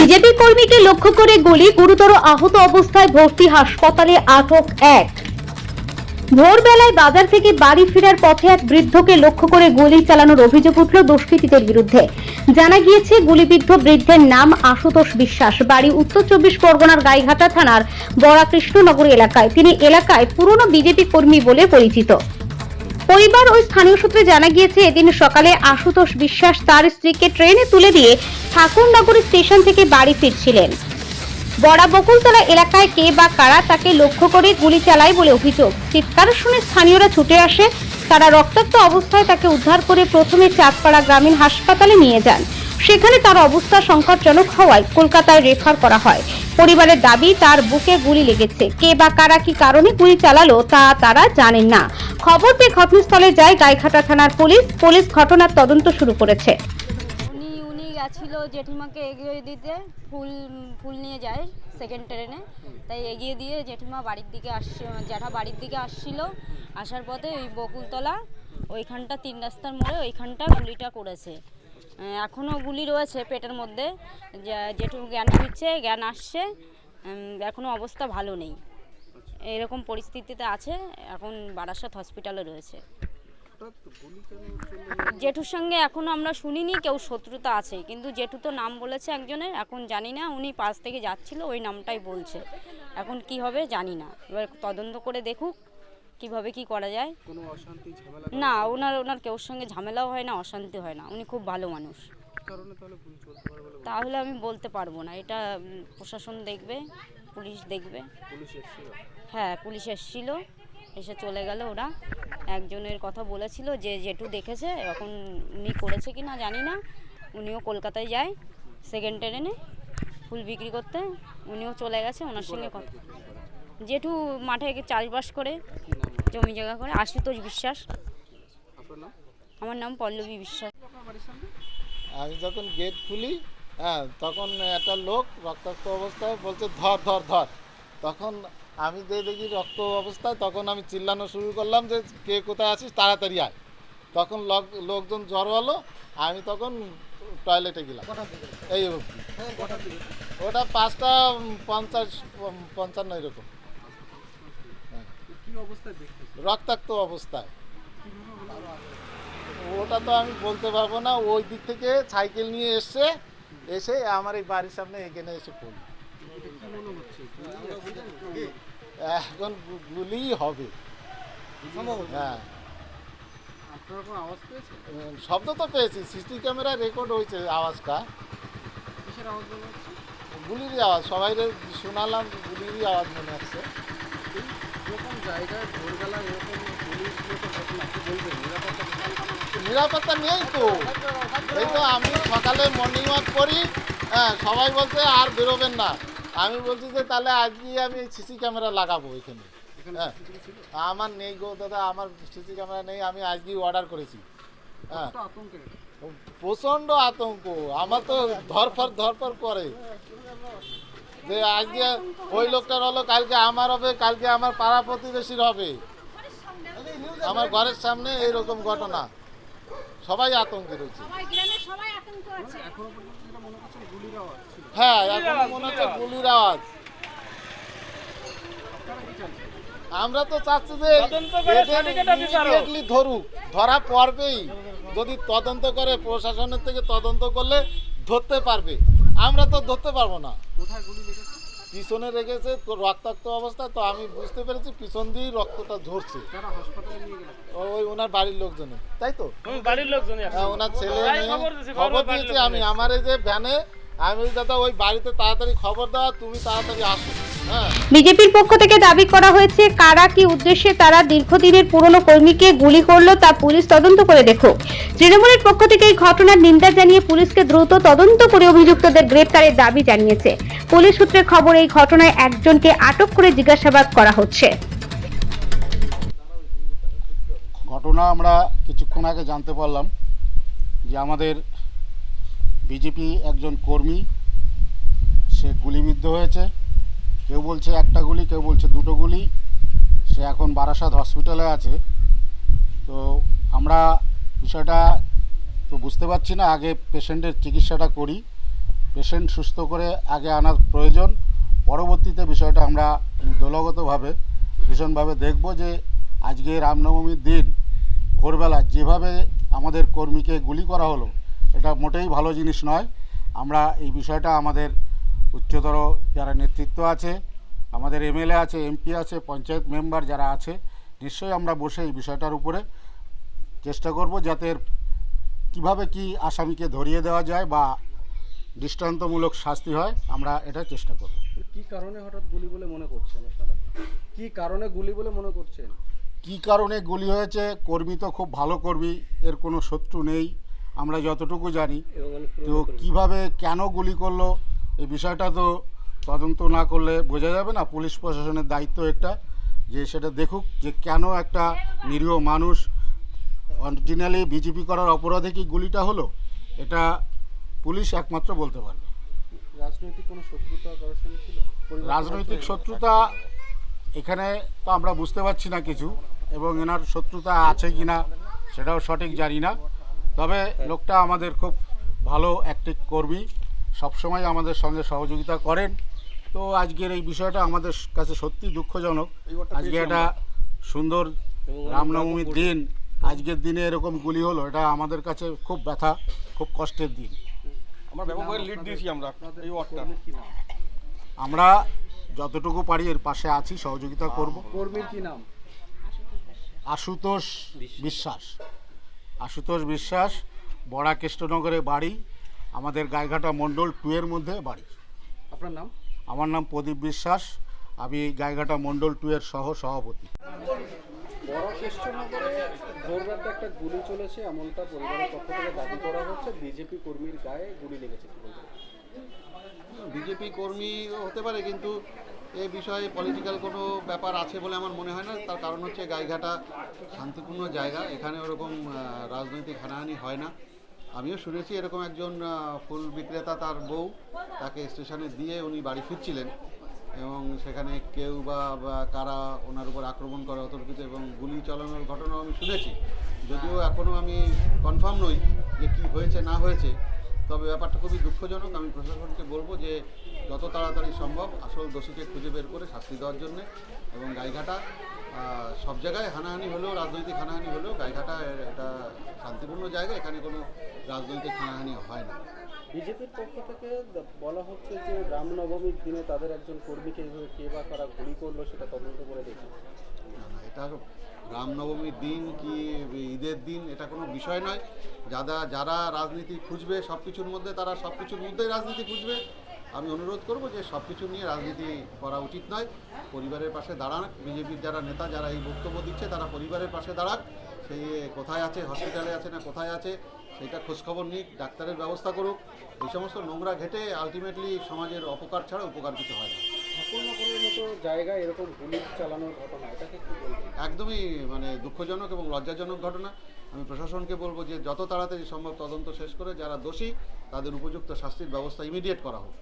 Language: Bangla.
বিজেপি কর্মীকে লক্ষ্য করে গুলি, গুরুতর আহত অবস্থায় ভর্তি, হাসপাতালে আটক এক। ভোরবেলায় বাজার থেকে বাড়ি ফেরার পথে এক বৃদ্ধকে লক্ষ্য করে গুলি চালানোর অভিযোগ উঠল দুষ্কৃতীদের বিরুদ্ধে। জানা গিয়েছে, গুলিবিদ্ধ বৃদ্ধের নাম আশুতোষ বিশ্বাস, বাড়ি উত্তর 24 পরগনার গাইঘাটা থানার বড়া কৃষ্ণনগর এলাকায়। তিনি এলাকায় পুরনো বিজেপি কর্মী বলে পরিচিত। পরিবার ও স্থানীয় সূত্রে জানা গিয়েছে, এদিন সকালে আশুতোষ বিশ্বাস তার স্ত্রীকে ট্রেনে তুলে দিয়ে ঠাকুরনগর স্টেশন থেকে বাড়ি ফিরছিলেন। বড়া বকুলতলা এলাকায় কে বা কারা তাকে লক্ষ্য করে গুলি চালায় বলে অভিযোগ। চিৎকার শুনে স্থানীয়রা ছুটে আসে। তারা রক্তাক্ত অবস্থায় তাকে উদ্ধার করে প্রথমে চাঁদপাড়া গ্রামীণ হাসপাতালে নিয়ে যান। সেখানে তার অবস্থা সংকটজনক হওয়ায় কলকাতায় রেফার করা হয়। পরিবারের দাবি, তার বুকে গুলি লেগেছে। কে বা কারা কি কারণে গুলি চালালো তা তারা জানেন না। খবর পেয়ে ঘটনাস্থলে যায় গাইঘাটা থানার পুলিশ ঘটনার তদন্ত শুরু করেছে। উনি গেছিল জেঠিমাকে এগিয়ে দিতে, ফুল নিয়ে যায় সেকেন্ড ট্রেনে, তাই এগিয়ে দিয়ে জেঠা বাড়ির দিকে আসছিল। আসার পথে ওই বকুলতলা ওইখানটা 3 রাস্তার মোড়ে ওইখানটা গুলিটা করেছে। এখনও গুলি রয়েছে পেটের মধ্যে। জেঠু জ্ঞান ফিরছে, জ্ঞান আসছে, এখনও অবস্থা ভালো নেই, এরকম পরিস্থিতিতে আছে। এখন বারাসত হসপিটালে রয়েছে। জেঠুর সঙ্গে এখনো আমরা শুনিনি কেউ শত্রুতা আছে, কিন্তু জেঠু তো নাম বলেছে একজনের, এখন জানি না। উনি পাশ থেকে যাচ্ছিল, ওই নামটাই বলছে। এখন কি হবে জানি না, এবার তদন্ত করে দেখুক কিভাবে কি করা যায়। না, ওনার কেউর সঙ্গে ঝামেলাও হয় না, অশান্তি হয় না। উনি খুব ভালো মানুষ। তাহলে আমি বলতে পারবো না, এটা প্রশাসন দেখবে, পুলিশ দেখবে। হ্যাঁ, পুলিশ এসেছিল, এসে চলে গেল। ওরা একজনের কথা বলেছিল যে জেঠু দেখেছে, এখন উনি করেছে কি না জানি না। উনিও কলকাতায় যায় সেকেন্ড ট্রেনে ফুল বিক্রি করতে, উনিও চলে গেছে। ওনার সঙ্গে কথা, জেঠু মাঠে চাষবাস করে, জমি জায়গা করে। আশুতোষ বিশ্বাস। আমার নাম পল্লবী বিশ্বাস। আমি যখন গেট খুলি, তখন একটা লোক রক্তাক্ত অবস্থায় বলছে ধর ধর ধর। তখন আমি যে দেখি রক্ত অবস্থায়, তখন আমি চিল্লানো শুরু করলাম যে কে কোথায় আছিস, তাড়াতাড়ি আয়। তখন লোকজন জড়ো হলো, আমি তখন টয়লেটে গেলাম। এই অবধি ওটা 5:50-55 এরকম। রক্তাক্ত অবস্থায়। ওটা তো আমি বলতে পারবো না। ওই দিক থেকে সাইকেল নিয়ে এসে আমার এই বাড়ির সামনে এখানে এসে পড়ল। এখন গুলি হবে। হ্যাঁ, শব্দ তো পেয়েছি, সিসি ক্যামেরায় রেকর্ড হয়েছে আওয়াজটা। গুলিরই আওয়াজ, সবাই শোনালাম, গুলিরই আওয়াজ মনে হচ্ছে। নিরাপত্তা নেই তো। এই তো আমি সকালে মর্নিং ওয়াক করি, সবাই বলছে আর বেরোবেন না। আমি বলছি যে তাহলে আজকে আমি সিসি ক্যামেরা লাগাবো এখানে। হ্যাঁ, আমার নেই গো দাদা, আমার সিসি ক্যামেরা নেই। আমি আজকেই অর্ডার করেছি। হ্যাঁ, প্রচণ্ড আতঙ্ক। আমার তো ধরফর করে যে আজকে ওই লোকটার হলো, কালকে আমার হবে, কালকে আমার পাড়া প্রতিবেশীর হবে, আমার ঘরের সামনে এইরকম ঘটনা। সবাই আতঙ্কে রয়েছে। হ্যাঁ, এখন মনে হচ্ছে গুলির আওয়াজ। আমরা তো চাচ্ছি যে ইমিডিয়েটলি ধরুক, ধরা পড়বেই। যদি তদন্ত করে, প্রশাসনের থেকে তদন্ত করলে ধরতে পারবে। আমরা তো ধরতে পারবো না। পিছনে রেখেছে তো রক্তাক্ত অবস্থা, তো আমি বুঝতে পেরেছি পিছন দিয়েই রক্তটা ঝরছে। ওই ওনার বাড়ির লোকজনে, তাই তো বাড়ির লোকজন, ওনার ছেলে খবর দিয়েছে। আমি আমার এই যে ভ্যানে, আমি দাদা ওই বাড়িতে তাড়াতাড়ি খবর দেওয়া, তুমি তাড়াতাড়ি আসো। বিজেপির পক্ষ থেকে দাবি করা হয়েছে, কারা কি উদ্দেশ্যে তারা দীর্ঘদিনের পুরনো কর্মীকে গুলি করলো তা পুলিশ তদন্ত করে দেখুক। তৃণমূলের পক্ষ থেকে এই ঘটনার নিন্দা জানিয়ে পুলিশকে দ্রুত তদন্ত করে অভিযুক্তদের গ্রেফতারের দাবি জানিয়েছে। পুলিশ সূত্রে খবর, এই ঘটনায় একজনকে আটক করে জিজ্ঞাসাবাদ করা হচ্ছে। ঘটনা আমরা কিছুক্ষণ আগে জানতে পারলাম যে আমাদের বিজেপি একজন কর্মী সে গুলিবিদ্ধ হয়েছে। কেউ বলছে একটা গুলি, কেউ বলছে দুটো গুলি। সে এখন বারাসাত হসপিটালে আছে। তো আমরা বিষয়টা তো বুঝতে পারছি না, আগে পেশেন্টের চিকিৎসাটা করি। পেশেন্ট সুস্থ করে আগে আনার প্রয়োজন। পরবর্তীতে বিষয়টা আমরা দলগতভাবে ভীষণভাবে দেখব যে আজকে রামনবমীর দিন ভোরবেলা যেভাবে আমাদের কর্মীকে গুলি করা হলো, এটা মোটেই ভালো জিনিস নয়। আমরা এই বিষয়টা আমাদের উচ্চতর যারা নেতৃত্ব আছে, আমাদের এমএলএ আছে, এমপি আছে, পঞ্চায়েত মেম্বার যারা আছে, নিশ্চয়ই আমরা বসে এই বিষয়টার উপরে চেষ্টা করব যাতে কিভাবে কি আসামিকে ধরিয়ে দেওয়া যায় বা দৃষ্টান্তমূলক শাস্তি হয়, আমরা এটা চেষ্টা করব। কি কারণে হঠাৎ গুলি বলে মনে করছেন আপনারা? কি কারণে গুলি বলে মনে করছেন? কি কারণে গুলি হয়েছে, কর্মী তো খুব ভালো কর্মী, এর কোনো শত্রু নেই আমরা যতটুকু জানি। তো কিভাবে কেন গুলি করলো এই বিষয়টা তো তদন্ত না করলে বোঝা যাবে না। পুলিশ প্রশাসনের দায়িত্ব একটা যে সেটা দেখুক যে কেন একটা নিরীহ মানুষ অরিজিনালি বিজেপি করার অপরাধে কি গুলিটা হলো, এটা পুলিশ একমাত্র বলতে পারবে। রাজনৈতিক কোনো শত্রুতা কারোর সঙ্গে ছিল? রাজনৈতিক শত্রুতা এখানে তো আমরা বুঝতে পারছি না কিছু, এবং এনার শত্রুতা আছে কি না সেটাও সঠিক জানি না। তবে লোকটা আমাদের খুব ভালো অ্যাক্টিভ কর্মী, সবসময় আমাদের সঙ্গে সহযোগিতা করেন। তো আজকের এই বিষয়টা আমাদের কাছে সত্যি দুঃখজনক। আজকে একটা সুন্দর রামনবমীর দিন, আজকের দিনে এরকম গুলি হলো, এটা আমাদের কাছে খুব ব্যথা, খুব কষ্টের দিন। আমরা ব্যাপকভাবে লিড দিয়েছি আমরা এই ওয়ার্ডটা। আমরা যতটুকু পারি এর পাশে আছি, সহযোগিতা করব। কর্মীর কি নাম? আশুতোষ বিশ্বাস। আশুতোষ বিশ্বাস, বড়া কৃষ্ণনগরে বাড়ি, আমাদের গাইঘাটা মণ্ডল 2 এর মধ্যে বাড়ি। আপনার নাম? আমার নাম প্রদীপ বিশ্বাস, আমি গাইঘাটা মণ্ডল 2 এর সভাপতি। বড় কৃষ্ণনগরে ভোররাতে একটা গুলি চলেছে, এমনটা পরিবারের পক্ষ থেকে দাবি করা হচ্ছে। বিজেপি কর্মীর গায়ে গুলি লেগেছে, কি বলবেন? বিজেপি কর্মী হতে পারে, কিন্তু এ বিষয়ে পলিটিক্যাল কোনো ব্যাপার আছে বলে আমার মনে হয় না। তার কারণ হচ্ছে গাইঘাটা শান্তিপূর্ণ জায়গা, এখানে ওরকম রাজনৈতিক হানাহানি হয় না। আমিও শুনেছি এরকম একজন ফুল বিক্রেতা, তার বউ তাকে স্টেশনে দিয়ে উনি বাড়ি ফিরছিলেন এবং সেখানে কেউ বা কারা ওনার উপর আক্রমণ করা অতর্কিত এবং গুলি চালানোর ঘটনাও আমি শুনেছি। যদিও এখনও আমি কনফার্ম নই যে কী হয়েছে না হয়েছে, তবে ব্যাপারটা খুবই দুঃখজনক। আমি প্রশাসনকে বলবো যে যত তাড়াতাড়ি সম্ভব আসল দোষীকে খুঁজে বের করে শাস্তি দেওয়ার জন্যে। এবং গাইঘাটা সব জায়গায় হানাহানি হলেও, রাজনৈতিক হানাহানি হলেও, গাইঘাটা এটা শান্তিপূর্ণ জায়গা, এখানে কোনো রাজনৈতিক হানাহানি হয় না। বিজেপির পক্ষ থেকে বলা হচ্ছে যে রামনবমীর দিনে তাদের একজন কর্মীকে কে বা কারা গুলি করলো সেটা তদন্ত করে দেখি। না না, এটা রামনবমীর দিন কি ঈদের দিন এটা কোনো বিষয় নয়। যারা রাজনীতি খুঁজবে সব কিছুর মধ্যে, তারা সব কিছুর মধ্যেই রাজনীতি খুঁজবে। আমি অনুরোধ করব যে সব কিছু নিয়ে রাজনীতি করা উচিত নয়। পরিবারের পাশে দাঁড়ান। বিজেপির যারা নেতা, যারা এই বক্তব্য দিচ্ছে, তারা পরিবারের পাশে দাঁড়াক। সে কোথায় আছে, হসপিটালে আছে না কোথায় আছে, সেটা খোঁজখবর নিক, ডাক্তারের ব্যবস্থা করুক। এই সমস্ত নোংরা ঘেটে আলটিমেটলি সমাজের অপকার ছাড়া উপকার কিছু হয় না। ঠাকুরনগরের মতো জায়গায় এরকম গুলি চালানোর ঘটনা, এটাকে কি বলবেন? একদমই দুঃখজনক এবং লজ্জাজনক ঘটনা। আমি প্রশাসনকে বলবো যে যত তাড়াতাড়ি সম্ভব তদন্ত শেষ করে যারা দোষী তাদের উপযুক্ত শাস্তির ব্যবস্থা ইমিডিয়েট করা হোক।